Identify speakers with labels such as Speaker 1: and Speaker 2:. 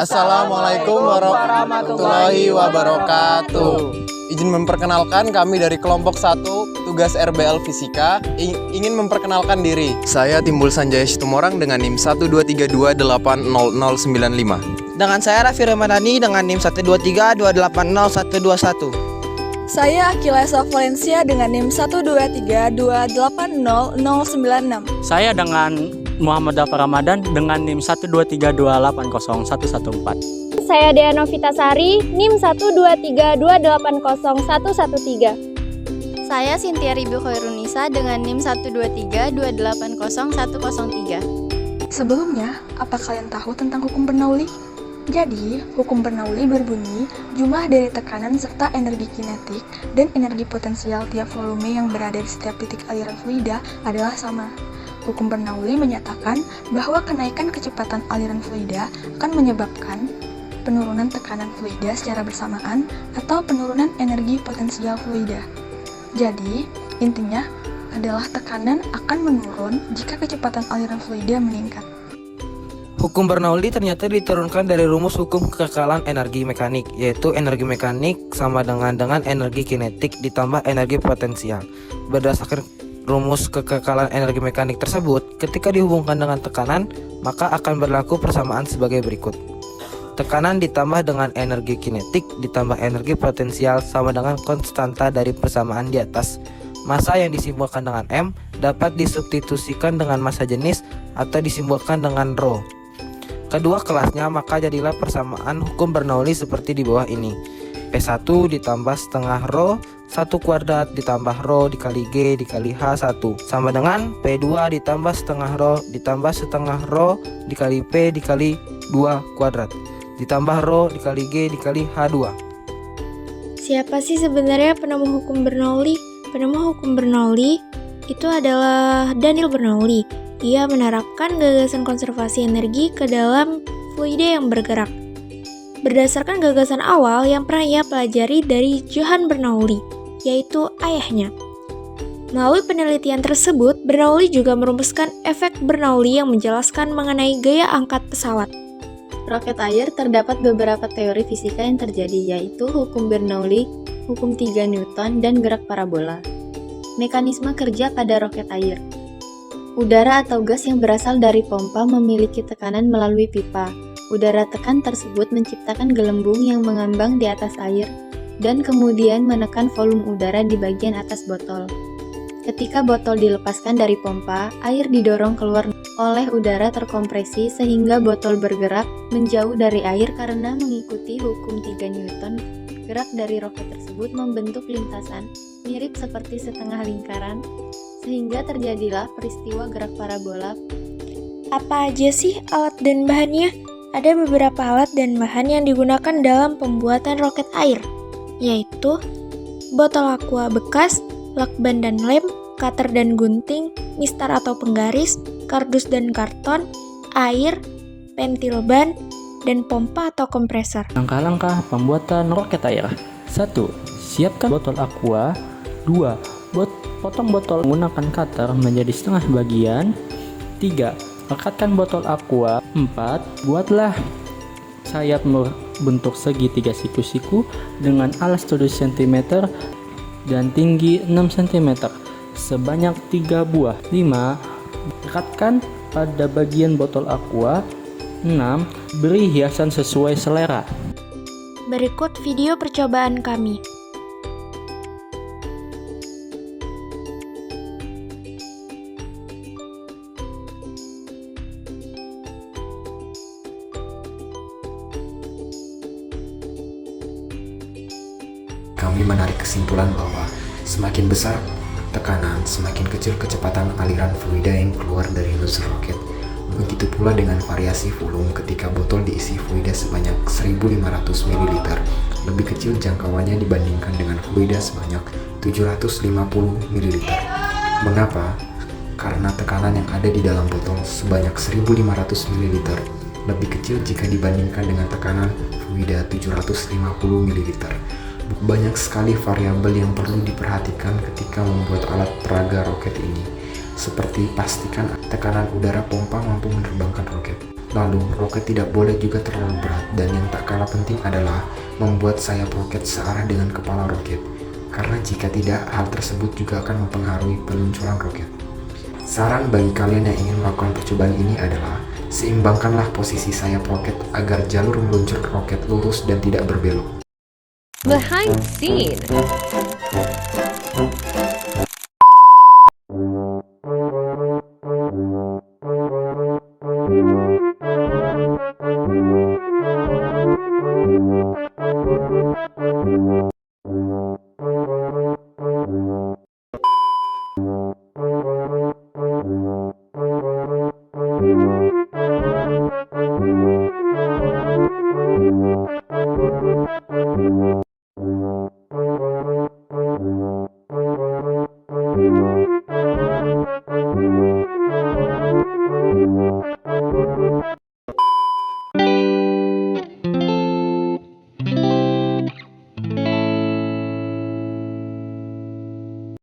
Speaker 1: Assalamualaikum warahmatullahi wabarakatuh. Izin memperkenalkan, kami dari kelompok 1 tugas RBL Fisika ingin memperkenalkan diri. Saya Timbul Sanjaya Situmorang dengan NIM 123280095.
Speaker 2: Dengan saya Raffi Ramadhani dengan NIM 123280121.
Speaker 3: Saya Akilesa Valencia dengan NIM 123280096.
Speaker 4: Saya dengan Muhammad Dafar Ramadan dengan NIM 123280114.
Speaker 5: Saya Dea Novitasari, NIM 123280113.
Speaker 6: Saya Sintia Ribu Khairunisa dengan NIM 123280103.
Speaker 3: Sebelumnya, apa kalian tahu tentang hukum Bernoulli? Jadi, hukum Bernoulli berbunyi jumlah dari tekanan serta energi kinetik dan energi potensial tiap volume yang berada di setiap titik aliran fluida adalah sama. Hukum Bernoulli menyatakan bahwa kenaikan kecepatan aliran fluida akan menyebabkan penurunan tekanan fluida secara bersamaan atau penurunan energi potensial fluida. Jadi, intinya adalah tekanan akan menurun jika kecepatan aliran fluida meningkat.
Speaker 2: Hukum Bernoulli ternyata diturunkan dari rumus hukum kekekalan energi mekanik, yaitu energi mekanik sama dengan energi kinetik ditambah energi potensial. Berdasarkan rumus kekekalan energi mekanik tersebut, ketika dihubungkan dengan tekanan, maka akan berlaku persamaan sebagai berikut. Tekanan ditambah dengan energi kinetik ditambah energi potensial sama dengan konstanta dari persamaan di atas. Massa yang disimbolkan dengan M dapat disubstitusikan dengan massa jenis atau disimbolkan dengan ρ. Kedua kelasnya, maka jadilah persamaan hukum Bernoulli seperti di bawah ini. P1 ditambah setengah ρ 1 kuadrat ditambah ρ dikali G dikali H1 sama dengan P2 ditambah setengah ρ ditambah setengah ρ dikali P dikali 2 kuadrat ditambah ρ dikali G dikali H2.
Speaker 5: Siapa sih sebenarnya penemu hukum Bernoulli? Penemu hukum Bernoulli itu adalah Daniel Bernoulli. Ia menerapkan gagasan konservasi energi ke dalam fluida yang bergerak. Berdasarkan gagasan awal yang pernah ia pelajari dari Johann Bernoulli, yaitu ayahnya. Melalui penelitian tersebut, Bernoulli juga merumuskan efek Bernoulli yang menjelaskan mengenai gaya angkat pesawat.
Speaker 6: Roket air terdapat beberapa teori fisika yang terjadi, yaitu hukum Bernoulli, hukum 3 Newton, dan gerak parabola. Mekanisme kerja pada roket air. Udara atau gas yang berasal dari pompa memiliki tekanan melalui pipa. Udara tekan tersebut menciptakan gelembung yang mengambang di atas air dan kemudian menekan volume udara di bagian atas botol. Ketika botol dilepaskan dari pompa, air didorong keluar oleh udara terkompresi sehingga botol bergerak menjauh dari air karena mengikuti hukum 3 Newton. Gerak dari roket tersebut membentuk lintasan mirip seperti setengah lingkaran sehingga terjadilah peristiwa gerak parabola.
Speaker 5: Apa aja sih alat dan bahannya? Ada beberapa alat dan bahan yang digunakan dalam pembuatan roket air, yaitu botol aqua bekas, lakban dan lem, cutter dan gunting, mistar atau penggaris, kardus dan karton, air, pentil ban, dan pompa atau kompresor.
Speaker 4: Langkah-langkah pembuatan roket air. 1. Siapkan botol aqua. 2. Potong botol menggunakan cutter menjadi setengah bagian. 3. Rekatkan botol aqua. 4. Buatlah sayap berbentuk segi 3 siku-siku dengan alas 7 cm dan tinggi 6 cm sebanyak 3 buah. 5. Rekatkan pada bagian botol aqua. 6. Beri hiasan sesuai selera.
Speaker 5: Berikut video percobaan kami.
Speaker 7: Kami menarik kesimpulan bahwa semakin besar tekanan, semakin kecil kecepatan aliran fluida yang keluar dari nozzle roket. Begitu pula dengan variasi volume ketika botol diisi fluida sebanyak 1500 ml, lebih kecil jangkauannya dibandingkan dengan fluida sebanyak 750 ml. Mengapa? Karena tekanan yang ada di dalam botol sebanyak 1500 ml lebih kecil jika dibandingkan dengan tekanan fluida 750 ml. Banyak sekali variabel yang perlu diperhatikan ketika membuat alat peraga roket ini, seperti pastikan tekanan udara pompa mampu menerbangkan roket. Lalu, roket tidak boleh juga terlalu berat, dan yang tak kalah penting adalah membuat sayap roket searah dengan kepala roket. Karena jika tidak, hal tersebut juga akan mempengaruhi peluncuran roket. Saran bagi kalian yang ingin melakukan percobaan ini adalah seimbangkanlah posisi sayap roket agar jalur meluncur roket lurus dan tidak berbelok.
Speaker 8: Behind the scene.